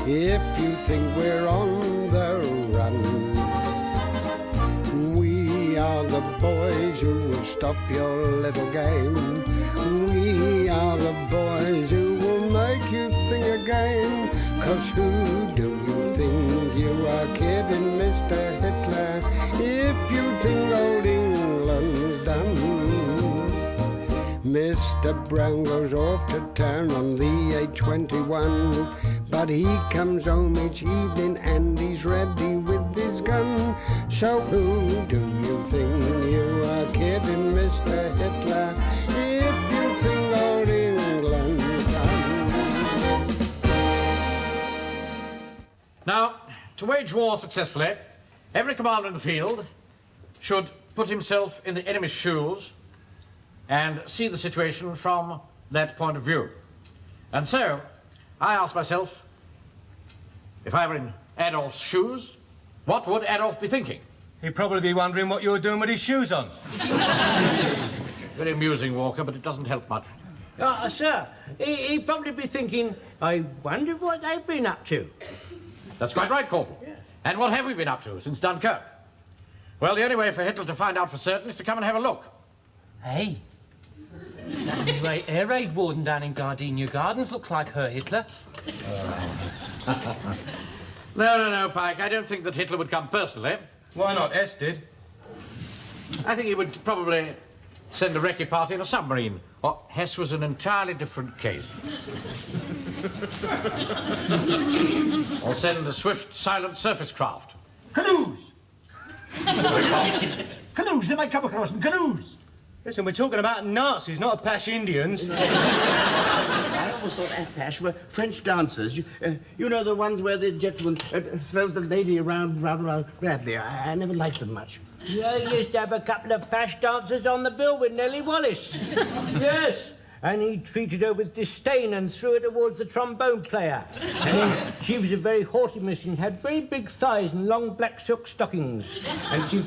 if you think we're on the run. We are the boys who will stop your little game. We are the boys who will make you think again. 'Cause who do you think you are kidding, Mr. Hitler, if you think old England's done? Mr. Brown goes off to town on the A21, but he comes home each evening and he's ready with his gun. So who do you think you are kidding, Mr. Hitler, if you think old England's done? Now, to wage war successfully, every commander in the field should put himself in the enemy's shoes and see the situation from that point of view. And so, I ask myself, if I were in Adolf's shoes, what would Adolf be thinking? He'd probably be wondering what you were doing with his shoes on. Very amusing, Walker, but it doesn't help much. Sir, he'd probably be thinking, I wonder what they've been up to. That's quite right, Corporal. Yeah. And what have we been up to since Dunkirk? Well, the only way for Hitler to find out for certain is to come and have a look. Hey, that great air raid warden down in Gardenia Gardens looks like her Hitler. No, Pike, I don't think that Hitler would come personally. Why not? S did. I think he would probably send a recce party in a submarine. Or Hess was an entirely different case. Or send a swift, silent surface craft. Canoes! Canoes, they might come across them, canoes! Listen, we're talking about Nazis, not Apache Indians. I always thought Apache were French dancers. You know, the ones where the gentleman throws the lady around rather badly. I never liked them much. Yeah, he used to have a couple of pash dancers on the bill with Nellie Wallace. Yes. And he treated her with disdain and threw her towards the trombone player. And then she was a very haughty miss and had very big thighs and long black silk stockings. And she...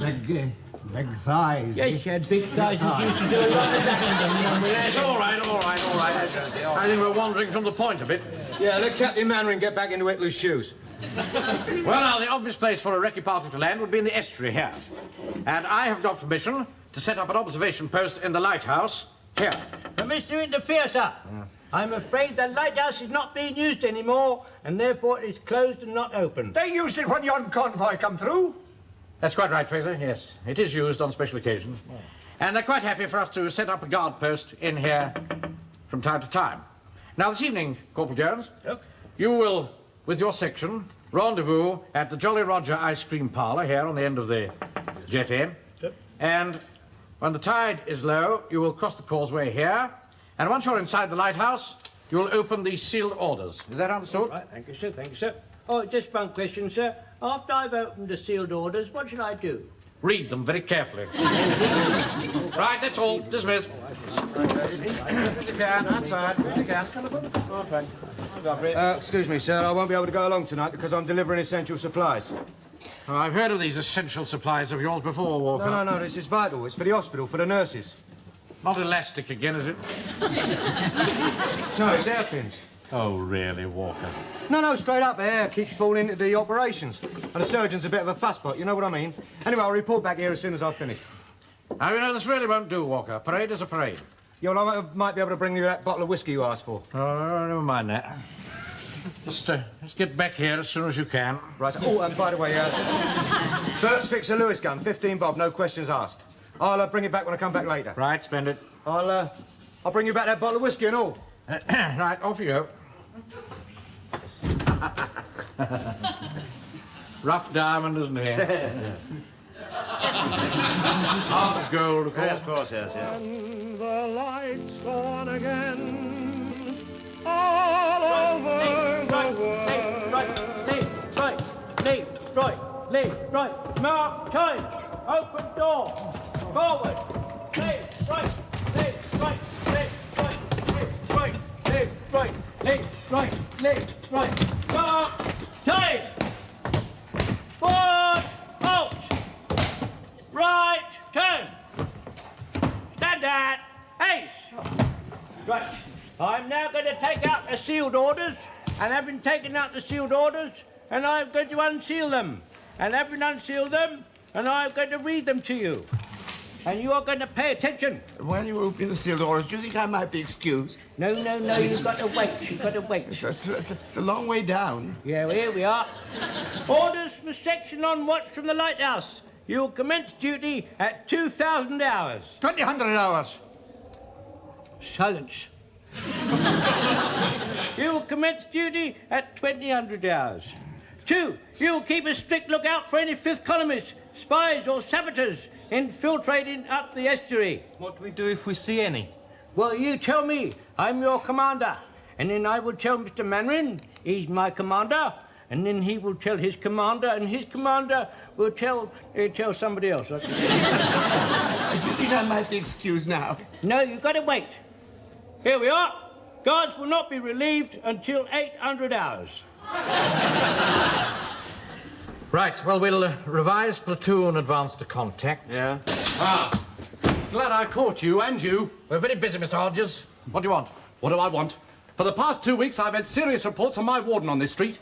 Big thighs. Yes, she had big thighs and she used to do a lot of that. Yes, all right. I think we're wandering from the point a bit. Yeah, let Captain Mannering get back into Hitler's shoes. Well, now, the obvious place for a recce party to land would be in the estuary here. And I have got permission to set up an observation post in the lighthouse here. Permission to interfere, sir. I'm afraid the lighthouse is not being used anymore, and therefore it is closed and not open. They used it when yon convoy come through. That's quite right, Fraser, yes. It is used on special occasions. Yeah. And they're quite happy for us to set up a guard post in here from time to time. Now, this evening, Corporal Jones, you will, with your section, rendezvous at the Jolly Roger ice cream parlour here on the end of the jetty. And when the tide is low, you will cross the causeway here. And once you're inside the lighthouse, you will open the sealed orders. Is that understood? Right, thank you, sir. Oh, just one question, sir. After I've opened the sealed orders, what should I do? Read them very carefully. Right, that's all. Dismiss. You can, outside. You can. Excuse me, sir. I won't be able to go along tonight because I'm delivering essential supplies. Oh, I've heard of these essential supplies of yours before, Walker. No, this is vital. It's for the hospital, for the nurses. Not elastic again, is it? No, it's hairpins. Oh, really, Walker? No, straight up. The hair keeps falling into the operations. And the surgeon's a bit of a fusspot, you know what I mean? Anyway, I'll report back here as soon as I've finished. Now, you know, this really won't do, Walker. A parade is a parade. Yeah, well, I might be able to bring you that bottle of whiskey you asked for. Oh, never mind that. Just get back here as soon as you can. Right. Oh, and by the way, Bert's fixed a Lewis gun, 15 bob, no questions asked. I'll bring it back when I come back later. Right, spend it. I'll bring you back that bottle of whiskey and all. Right, off you go. Rough diamond, isn't he? Heart of gold, of course. Yes, of course, yes. And the lights go on again all over the world. Right. Mark time. Open door. Forward. Left, right. Mark time. Forward. Halt. Right. Turn. Stand at. Ace. Right. I'm now going to take out the sealed orders and having taken out the sealed orders, and I'm going to unseal them. And having unsealed them, and I'm going to read them to you. And you are going to pay attention. While you're opening the sealed orders, do you think I might be excused? No, you've got to wait. You've got to wait. It's a long way down. Yeah, well, here we are. Orders for section on watch from the lighthouse. You will commence duty at 2,000 hours. 2,000 hours. Silence. You will commence duty at 2,000 hours. 2, you will keep a strict lookout for any fifth columnists, spies or saboteurs infiltrating up the estuary. What do we do if we see any? Well, you tell me. I'm your commander. And then I will tell Mr. Mandarin he's my commander. And then he will tell his commander, and his commander will tell somebody else. Do you think I might be excused now? No, you've got to wait. Here we are. Guards will not be relieved until 800 hours. Right, well, we'll revise platoon advance to contact. Yeah. Glad I caught you and you. We're very busy, Mr. Hodges. What do you want? What do I want? For the past 2 weeks, I've had serious reports from my warden on this street.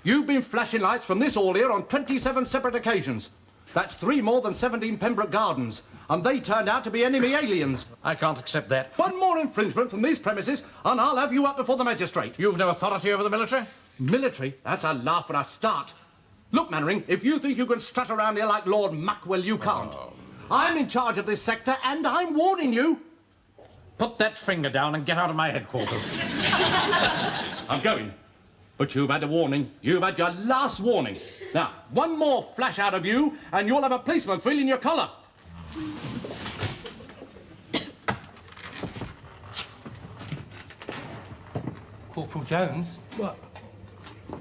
You've been flashing lights from this hall here on 27 separate occasions. That's 3 more than 17 Pembroke Gardens. And they turned out to be enemy aliens. I can't accept that. One more infringement from these premises, and I'll have you up before the magistrate. You've no authority over the military? Military? That's a laugh when I start. Look, Mannering, if you think you can strut around here like Lord Muckwell, you can't. I'm in charge of this sector, and I'm warning you. Put that finger down and get out of my headquarters. I'm going. But you've had a warning. You've had your last warning. Now, one more flash out of you, and you'll have a policeman feeling your collar. Corporal Jones? What?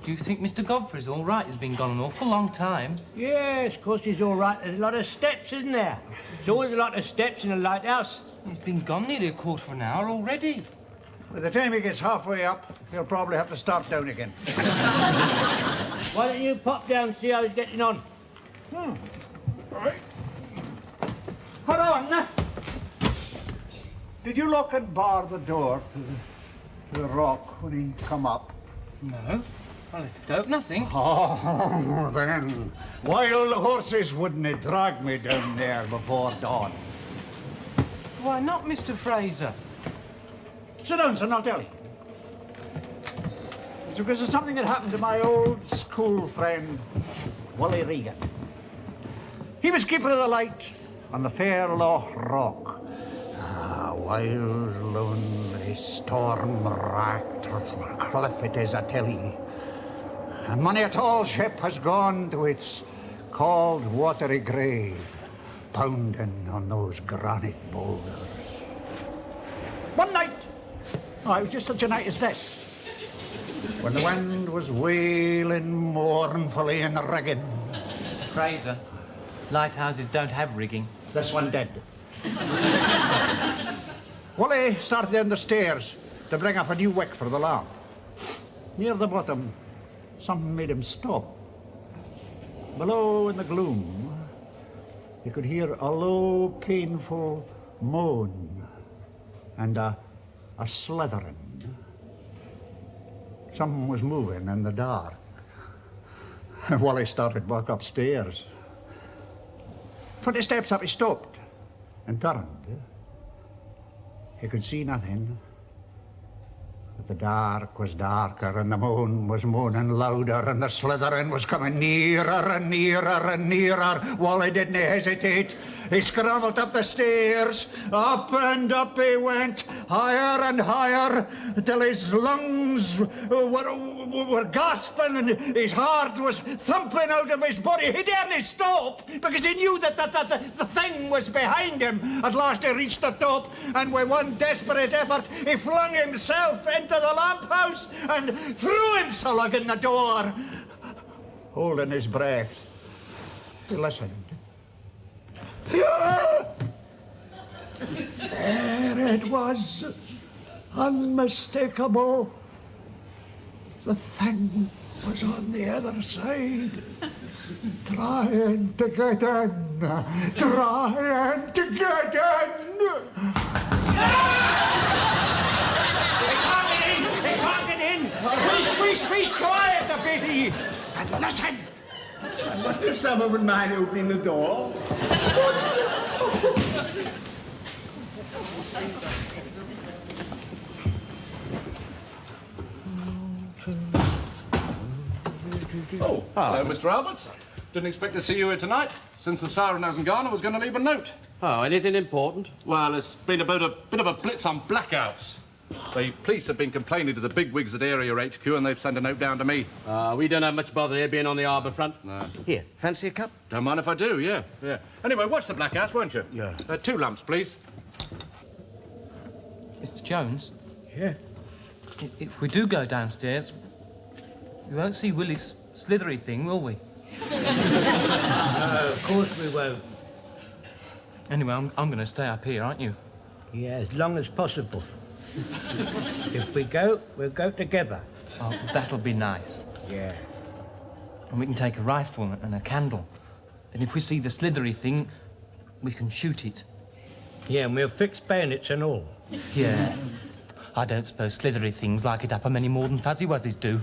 Do you think Mr. Godfrey's all right? He's been gone an awful long time. Yes, of course he's all right. There's a lot of steps, isn't there? There's always a lot of steps in a lighthouse. He's been gone nearly a quarter of an hour already. By the time he gets halfway up, he'll probably have to start down again. Why don't you pop down and see how he's getting on? All right. Hold on. Did you lock and bar the door to the rock when he come up? No. I left it open, nothing. Oh, then. Wild horses wouldn't have dragged me down there before dawn. Why not, Mr. Fraser? Sit down, son, I'll tell you. It's because of something that happened to my old school friend, Wally Regan. He was keeper of the light on the Fairloch Rock. Wild, lonely, storm-racked cliff it is, I tell ye. And many a tall ship has gone to its cold, watery grave, pounding on those granite boulders. One night, it was just such a night as this, when the wind was wailing mournfully in the rigging. Mr. Fraser, lighthouses don't have rigging. This one did. Wally started down the stairs to bring up a new wick for the lamp. Near the bottom, something made him stop. Below in the gloom, he could hear a low, painful moan and a slithering. Something was moving in the dark. Wally started back upstairs. 20 steps up, he stopped and turned. He could see nothing, but the dark was darker, and the moan was moaning louder, and the slithering was coming nearer and nearer and nearer. Wally didn't hesitate. He scrambled up the stairs. Up and up he went, higher and higher, till his lungs were gasping and his heart was thumping out of his body. He daren't stop because he knew that the thing was behind him. At last he reached the top, and with one desperate effort, he flung himself into the lamp house and threw himself in the door. Holding his breath, he listened. There it was, unmistakable. The thing was on the other side, trying to get in, trying to get in. They can't get in! They can't get in! Please, Listen! I wonder if someone would mind opening the door. Oh, hello, Mr. Alberts. Didn't expect to see you here tonight. Since the siren hasn't gone, I was going to leave a note. Oh, anything important? Well, it's been about a bit of a blitz on blackouts. The police have been complaining to the bigwigs at Area HQ, and they've sent a note down to me. We don't have much bother here being on the harbour front. No. Here, fancy a cup? Don't mind if I do, yeah. Anyway, watch the blackouts, won't you? Yeah. 2 lamps, please. Mr. Jones, Yeah. if we do go downstairs, we won't see Willie's slithery thing, will we? No, of course we won't. Anyway, I'm going to stay up here, aren't you? Yeah, as long as possible. If we go, we'll go together. Oh, that'll be nice. Yeah. And we can take a rifle and a candle. And if we see the slithery thing, we can shoot it. Yeah, and we'll fix bayonets and all. Yeah. I don't suppose slithery things like it up 'em any more than fuzzy wuzzies do.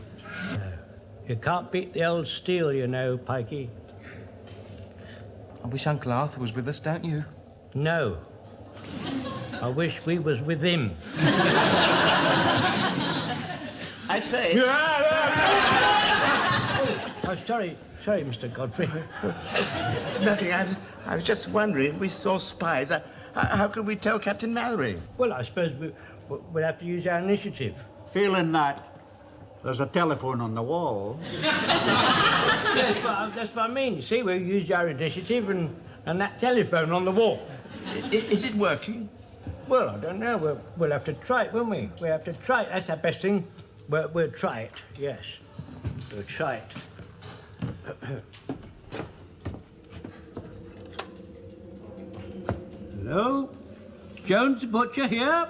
You can't beat the old steel, you know, Pikey. I wish Uncle Arthur was with us, don't you? No. I wish we was with him. I say. Oh, sorry, Mr. Godfrey. It's nothing. I was just wondering if we saw spies. How could we tell Captain Mallory? Well, I suppose we'll have to use our initiative. Feeling that there's a telephone on the wall. Yes, but that's what I mean. You see, we'll use our initiative and that telephone on the wall. Is it working? Well, I don't know. We'll have to try it, won't we? We'll have to try it. That's the best thing. We'll try it, yes. We'll try it. Hello? Jones the Butcher here?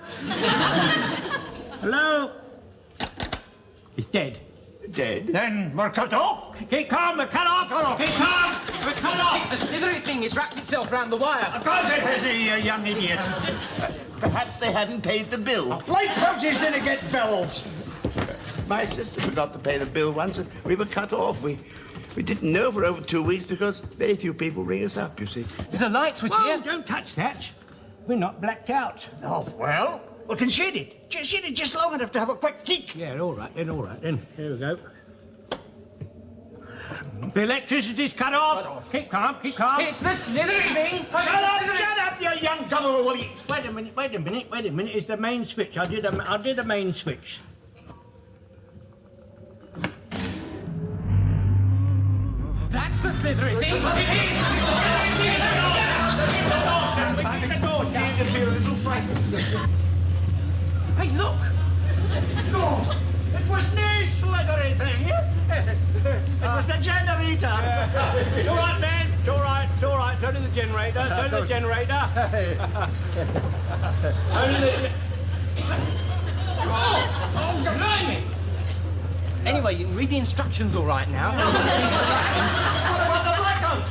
Hello? He's dead. Dead? Then we're cut off. Keep calm, we're cut off! Keep calm! We're cut off! The slithery thing has wrapped itself round the wire. Of course it is, you young idiot. Perhaps they hadn't paid the bill. Lighthouses didn't get bills. My sister forgot to pay the bill once and we were cut off. We didn't know for over 2 weeks because very few people ring us up, you see. There's a light switch Whoa, here. don't touch that. We're not blacked out. Oh, well, we can shade it. Shade it just long enough to have a quick peek. Yeah, all right then. Here we go. The electricity's cut off. Keep calm, keep calm. It's the slithery thing. Shut up, you young double woolly. Wait a minute. It's the main switch. I did a main switch. That's the slithery thing. It is. I'm beginning to feel a little frightened. Hey, look. No, it was no slithery thing. It was the generator. It's all right, man. It's all right. Turn to the generator. Only the... Oh, blimey. Anyway, you can read the instructions all right now. What about the blackout?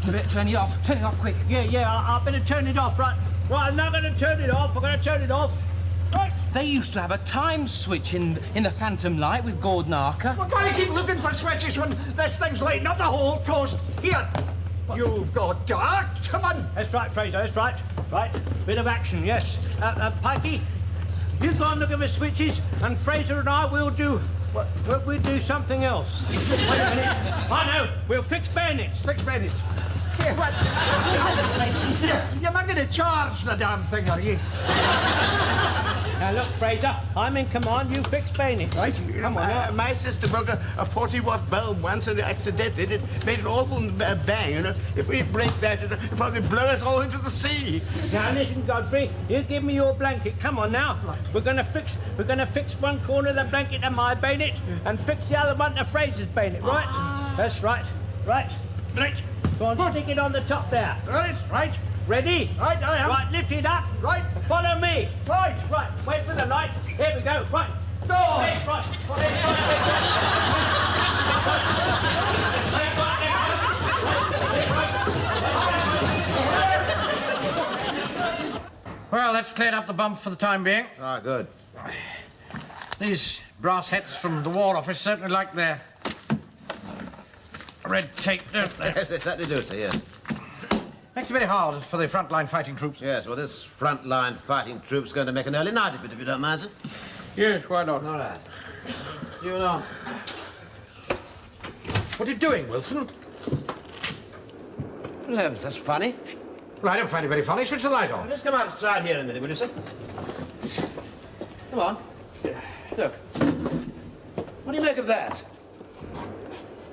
You better turn it off. Turn it off quick. Yeah, I better turn it off, right? Right, I'm not going to turn it off. I'm going to turn it off. Right. They used to have a time switch in the Phantom Light with Gordon Arker. We're going to keep looking for switches when this thing's lighting up the whole coast. Here, you've got dark, come on. That's right, Fraser, that's right. Right, bit of action, yes. Pikey, you go and look at the switches, and Fraser and I will do... We'll do something else. Wait a minute. I know, we'll fix bayonets. Fix bayonets. Yeah, what? You're not going to charge the damn thing, are you? Now look, Fraser, I'm in command, you fix bayonets. Right? Come on, now. My sister broke a 40-watt bulb once and accidentally it made an awful bang, you know. If we break that, it'll probably blow us all into the sea. Now listen, Godfrey, you give me your blanket. Come on now. We're gonna fix one corner of the blanket to my bayonet and fix the other one to Fraser's bayonet, right? That's right. Right. Go on, stick it on the top there. Right. Ready? Right, I am. Right, lift it up. Right. Follow me. Right. Right, wait for the light. Here we go. Right. Go. Right. Well, that's cleared up the bump for the time being. All right, good. These brass hats from the War Office certainly like their red tape, don't they? Yes, they certainly do, sir, yes. Makes it very hard for the front-line fighting troops. Yes, well, this front-line fighting troop's going to make an early night of it, if you don't mind, sir. Yes, why not? All right. You know. What are you doing, Wilson? Good heavens, that's funny. Well, I don't find it very funny. Switch the light on. Let's come outside here a minute, will you, sir? Come on. Look. What do you make of that?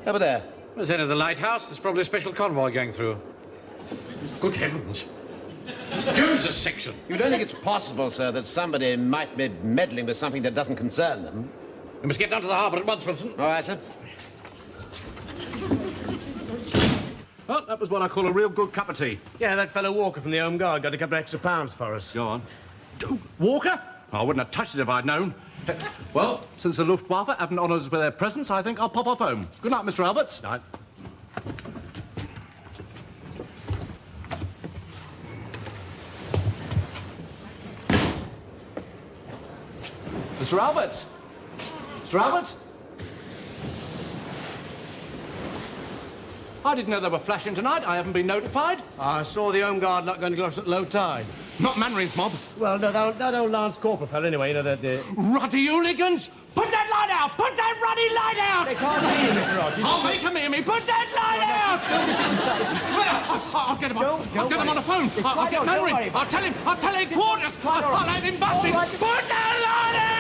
Over there. There's end of the lighthouse. There's probably a special convoy going through. Good heavens. Jones's section. You don't think it's possible, sir, that somebody might be meddling with something that doesn't concern them? We must get down to the harbour at once, Wilson. All right, sir. Well, that was what I call a real good cup of tea. Yeah, that fellow Walker from the Home Guard got a couple of extra pounds for us. Go on. Walker? I wouldn't have touched it if I'd known. Well, since the Luftwaffe haven't honoured us with their presence, I think I'll pop off home. Good night, Mr. Alberts. Night. Mr. Alberts? Mr. Alberts? I didn't know they were flashing tonight. I haven't been notified. I saw the Home Guard not going to cross at low tide. Not Mandarin's mob. Well, no, that old Lance Corporal fellow, anyway, you know, the... Ruddy hooligans! Put that light out! Put that ruddy light out! They can't hear you, Mr. Rogers. I'll make them hear me! Put that light out! I'll get him on. I'll get him on the phone. I'll get Mandarin. I'll tell headquarters. I'll have him busted. Put that light out!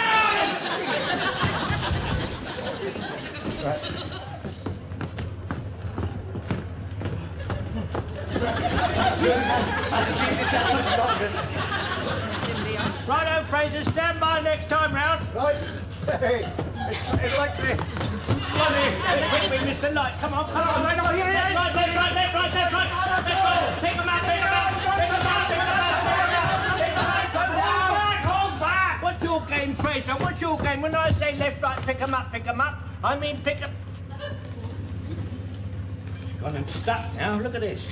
Righto, Fraser, stand by next time round. Right. Hey, it's like me. Quick, Mr. Light, come on, come on. Left, right, Left, right. Pick him up. Hold back. What's your game, Fraser? What's your game? When I say left, right, pick him up, I mean pick him... Gone and stuck now, look at this.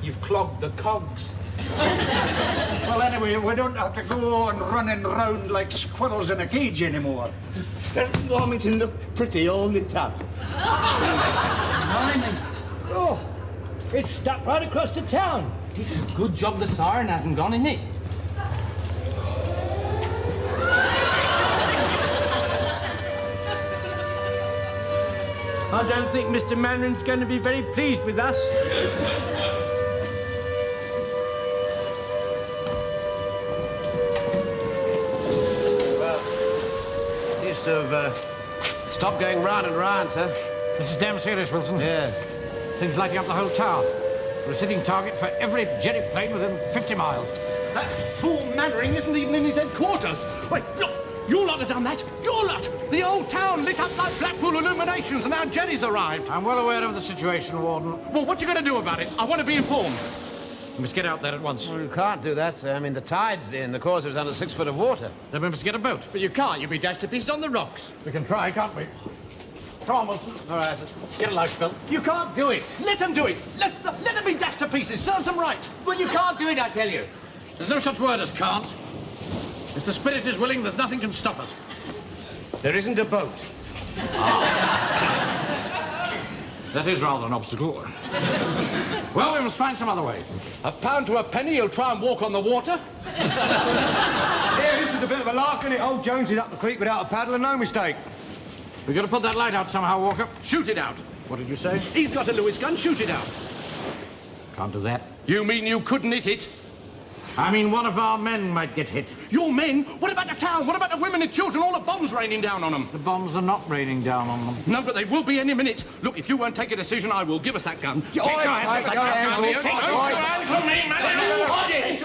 You've clogged the cogs. Well, anyway, we don't have to go on running round like squirrels in a cage anymore. Doesn't Wilmington look pretty all lit up? Oh, it's stuck right across the town. It's a good job the siren hasn't gone, isn't it? I don't think Mr. Mandarin's going to be very pleased with us. Seems to have stopped going round and round, sir. This is damn serious, Wilson. Yes. Things lighting up the whole town. We're a sitting target for every jetty plane within 50 miles. That fool Mannering isn't even in his headquarters. Wait, look, you lot have done that. You lot. The old town lit up like Blackpool illuminations and our jetties arrived. I'm well aware of the situation, Warden. Well, what you going to do about it? I want to be informed. We must get out there at once. Well, you can't do that, sir. I mean, the tide's in. The course is under 6 foot of water. Then we must get a boat. But you can't. You'll be dashed to pieces on the rocks. We can try, can't we? Come on, Wilson. All right, sir. Get a lifebelt. You can't do it. Let them do it. Let them be dashed to pieces. Serves them right. Well, you can't do it, I tell you. There's no such word as can't. If the spirit is willing, there's nothing can stop us. There isn't a boat. That is rather an obstacle. Well, we must find some other way. A pound to a penny, you'll try and walk on the water? Yeah, this is a bit of a lark, isn't it? Old Jones is up the creek without a paddle and no mistake. We've got to put that light out somehow, Walker. Shoot it out. What did you say? He's got a Lewis gun. Shoot it out. Can't do that. You mean you couldn't hit it? I mean, one of our men might get hit. Your men? What about the town? What about the women and children? All the bombs raining down on them. The bombs are not raining down on them. No, but they will be any minute. Look, if you won't take a decision, I will. Give us that gun. Take Oi, your hand. take your hand, Take take your your hand from me, man.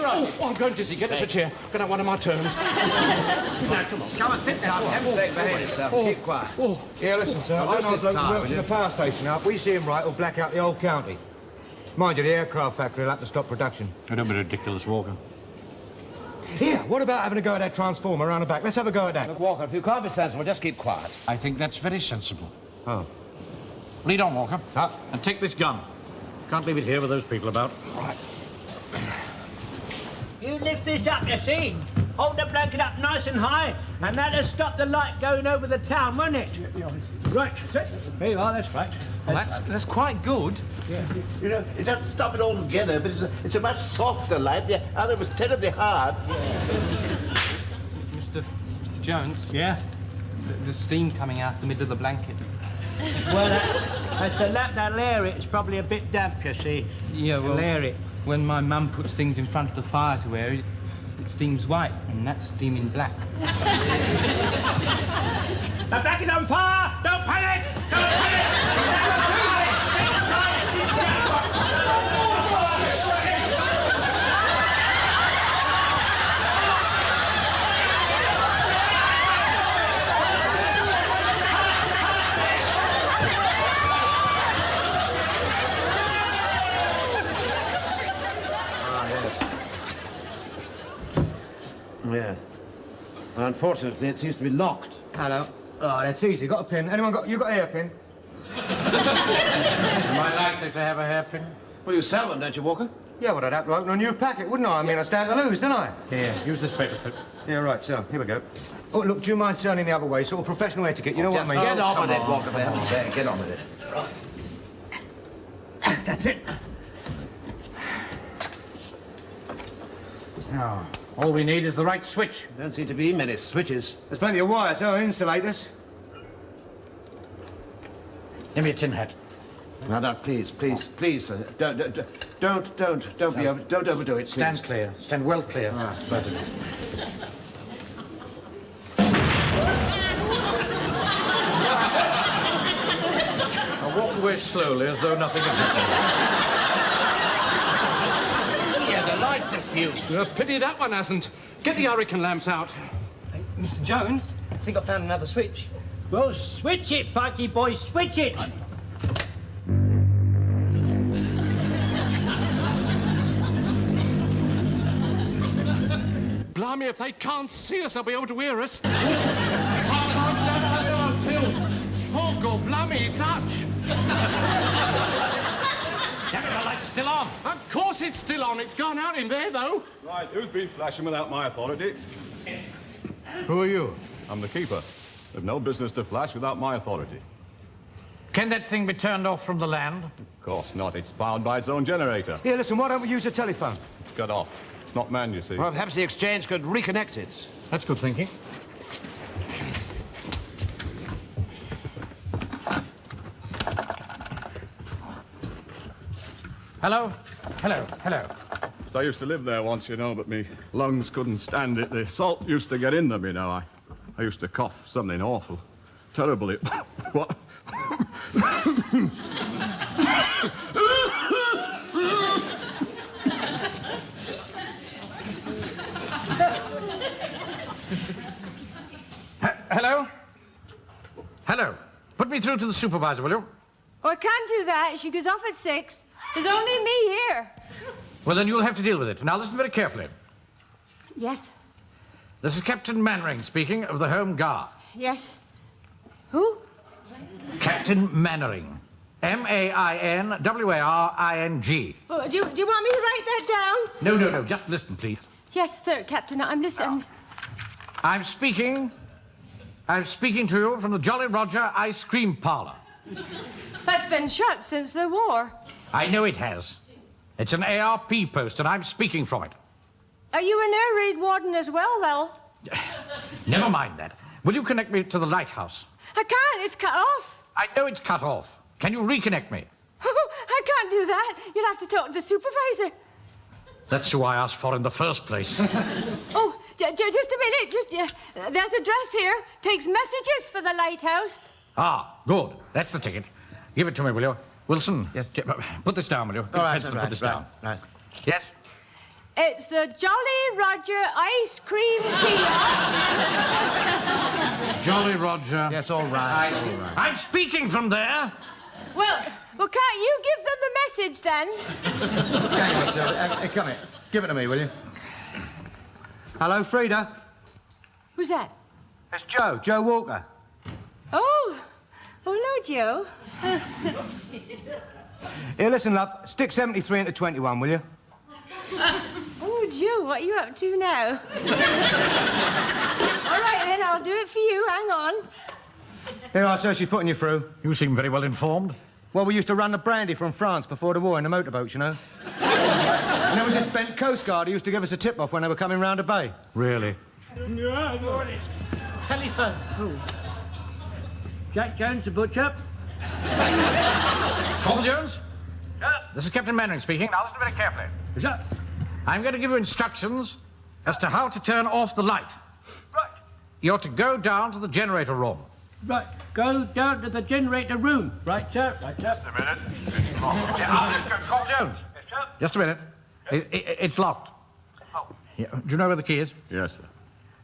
Oh, I'm going dizzy. Get us a chair. Can I have one of my turns? Now, come on, sit down. For heaven's sake, behave yourself. Keep quiet. Yeah, listen, sir. I know a bloke who works in the power station up. We see him right, he'll black out the whole county. Mind you, the aircraft factory will have to stop production. Oh, don't be ridiculous, Walker. Here, what about having a go at that transformer around the back? Let's have a go at that. Look, Walker, if you can't be sensible, just keep quiet. I think that's very sensible. Oh. Lead on, Walker. Huh? And take this gun. Can't leave it here with those people about. Right. You lift this up, you see? hold the blanket up nice and high, and that'll stop the light going over the town, won't it? Right. There you are, that's right. Well, that's quite good. You know, it doesn't stop it altogether, but it's a much softer light. The other was terribly hard. Mr. Jones, Yeah? the steam coming out of the middle of the blanket. Well, that's the lamp that'll air it. It's probably a bit damp, you see. Yeah, well, It'll air it. when my mum puts things in front of the fire to air it, it steams white, and that's steaming black. The blanket's on fire! Don't panic! Don't panic! Yeah. Well, unfortunately, it seems to be locked. Hello. Oh, that's easy. Got a pin. You got a hairpin? Am I likely to have a hairpin? Well, you sell them, don't you, Walker? Yeah, well, I'd have to open a new packet, wouldn't I? I mean, I stand to lose, don't I? Here, use this paper clip. Yeah, right, so, here we go. Oh, look, do you mind turning the other way? Sort of professional etiquette, you know Just what I mean? get on with it, come Walker, for heaven's sake. Get on with it. That's it. Now, all we need is the right switch. Don't seem to be many switches. There's plenty of wires, so insulators. Give me a tin hat. No, no, please, sir. Don't overdo it, Stand please. clear. Stand well clear. Certainly. Now walk away slowly as though nothing had happened. Yeah, the lights are fused. Pity that one hasn't. Get the hurricane lamps out. Mr. Jones, I think I found another switch. Well, switch it, Pikey boy, switch it! Blimey, if they can't see us, they'll be able to hear us. I can't stand under a pill. Oh, God, blimey, touch. Damn it, the light's still on. Of course it's still on. It's gone out in there, though. Right, who's been flashing without my authority? Who are you? I'm the keeper. They've no business to flash without my authority. Can that thing be turned off from the land? Of course not. It's powered by its own generator. Here, listen, why don't we use a telephone? It's cut off. It's not manned, you see. Well, perhaps the exchange could reconnect it. That's good thinking. Hello? Hello, hello. So I used to live there once, you know, but me lungs couldn't stand it. The salt used to get in them, you know. I used to cough something awful. Terrible it... What? Hello? Hello. Put me through to the supervisor, will you? Oh, I can't do that. She goes off at 6. There's only me here. Well, then you'll have to deal with it. Now, listen very carefully. Yes, This is Captain Mannering speaking of the Home Guard. yes. Who? Captain Mannering. M-A-I-N-W-A-R-I-N-G. Oh, do you want me to write that down? No, just listen, please. Yes, sir, Captain. I'm listening. I'm speaking to you from the Jolly Roger Ice Cream Parlor. That's been shut since the war. I know it has. It's an ARP post, and I'm speaking from it. Are you an air raid warden as well, Well? Never mind that. Will you connect me to the lighthouse? I can't. It's cut off. I know it's cut off. Can you reconnect me? I can't do that. You'll have to talk to the supervisor. That's who I asked for in the first place. Oh, just a minute. There's a dress here. Takes messages for the lighthouse. Ah, good. That's the ticket. Give it to me, will you? Wilson, put this down, will you? All right, Pencil, put this down. Right. Yes? It's the Jolly Roger Ice Cream Kiosk. Jolly Roger. Yes, all right. I'm speaking from there. Well, can't you give them the message then? Hang on, sir. Come here. Give it to me, will you? Hello, Frida. Who's that? It's Joe Walker. Oh, hello, Joe. Here, listen, love. Stick 73 into 21, will you? Oh, Joe, what are you up to now? All right, then, I'll do it for you. Hang on. Here I sir, she's putting you through. You seem very well informed. Well, we used to run the brandy from France before the war in the motorboats, you know. And there was this bent Coast Guard who used to give us a tip-off when they were coming round the bay. Really? Telephone. Oh. Jack Jones, the butcher. Corporal Jones? This is Captain Mannering speaking. Now listen very carefully. Is that? I'm going to give you instructions as to how to turn off the light. Right. You're to go down to the generator room. Right. Go down to the generator room. Right, sir. Right, sir. Just a minute. Corporal Jones. Yes, sir. Just a minute. It's locked. Oh. Yeah. Do you know where the key is? Yes, sir.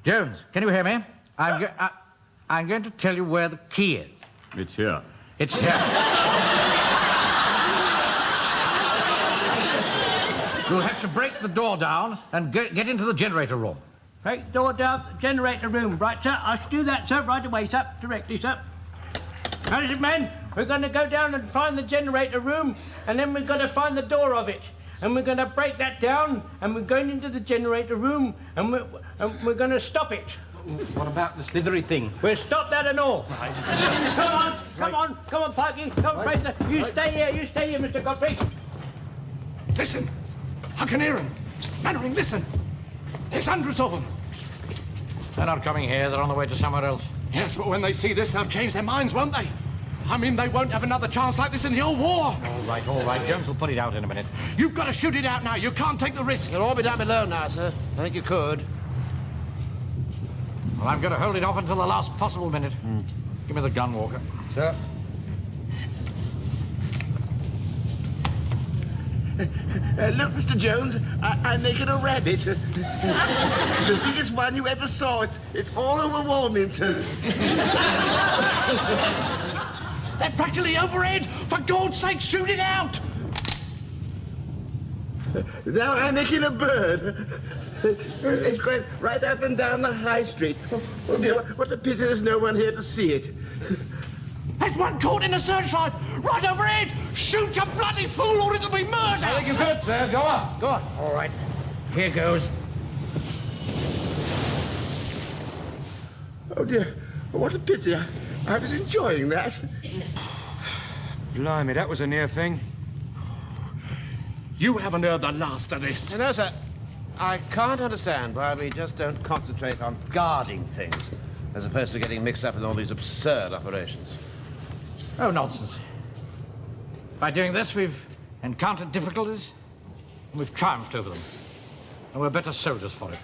Jones, can you hear me? I'm going to tell you where the key is. It's here. It's here. You'll have to break the door down and get into the generator room. Break the door down to the generator room. Right, sir. I shall do that, sir, right away, sir. Directly, sir. How is it, men? We're going to go down and find the generator room, and then we're going to find the door of it. And we're going to break that down, and we're going into the generator room, and we're going to stop it. What about the slithery thing? We'll stop that and all. Right. Come on, Parky. Come on, Fraser. You stay here, Mr. Godfrey. Listen! I can hear them. Mannering, listen! There's hundreds of them. They're not coming here. They're on the way to somewhere else. Yes, but when they see this, they'll change their minds, won't they? I mean, they won't have another chance like this in the old war. All right. Jones will put it out in a minute. You've got to shoot it out now. You can't take the risk. You'll all be down below now, sir. I think you could. Well, I'm going to hold it off until the last possible minute. Give me the gun, Walker. Sir? Look, Mr. Jones, I'm making a rabbit. It's the biggest one you ever saw. It's all over Wilmington. They're practically overhead. For God's sake, shoot it out! Now I'm making a bird. It's going right up and down the high street. Oh dear, what a pity there's no one here to see it. There's one caught in a searchlight, right overhead! Shoot, you bloody fool, or it'll be murder! I think you could, sir. Go on. Go on. All right. Here goes. Oh dear, what a pity. I was enjoying that. Blimey, that was a near thing. You haven't heard the last of this. No, sir. I can't understand why we just don't concentrate on guarding things, as opposed to getting mixed up in all these absurd operations. Oh, nonsense. By doing this, we've encountered difficulties, and we've triumphed over them. And we're better soldiers for it.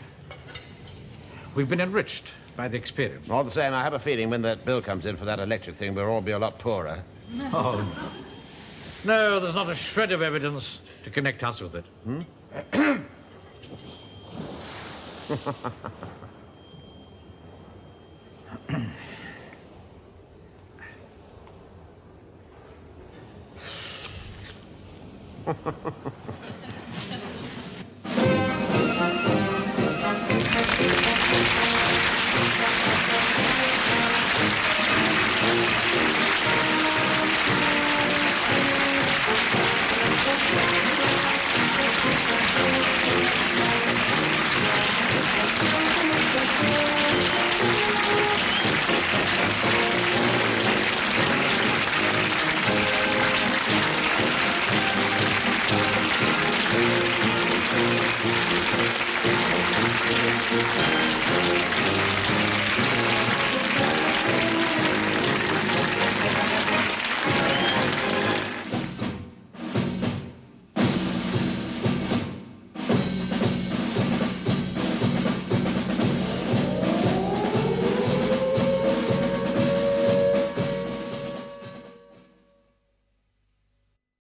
We've been enriched by the experience. All the same, I have a feeling when that bill comes in for that electric thing, we'll all be a lot poorer. Oh, no. No, there's not a shred of evidence to connect us with it. Thank you.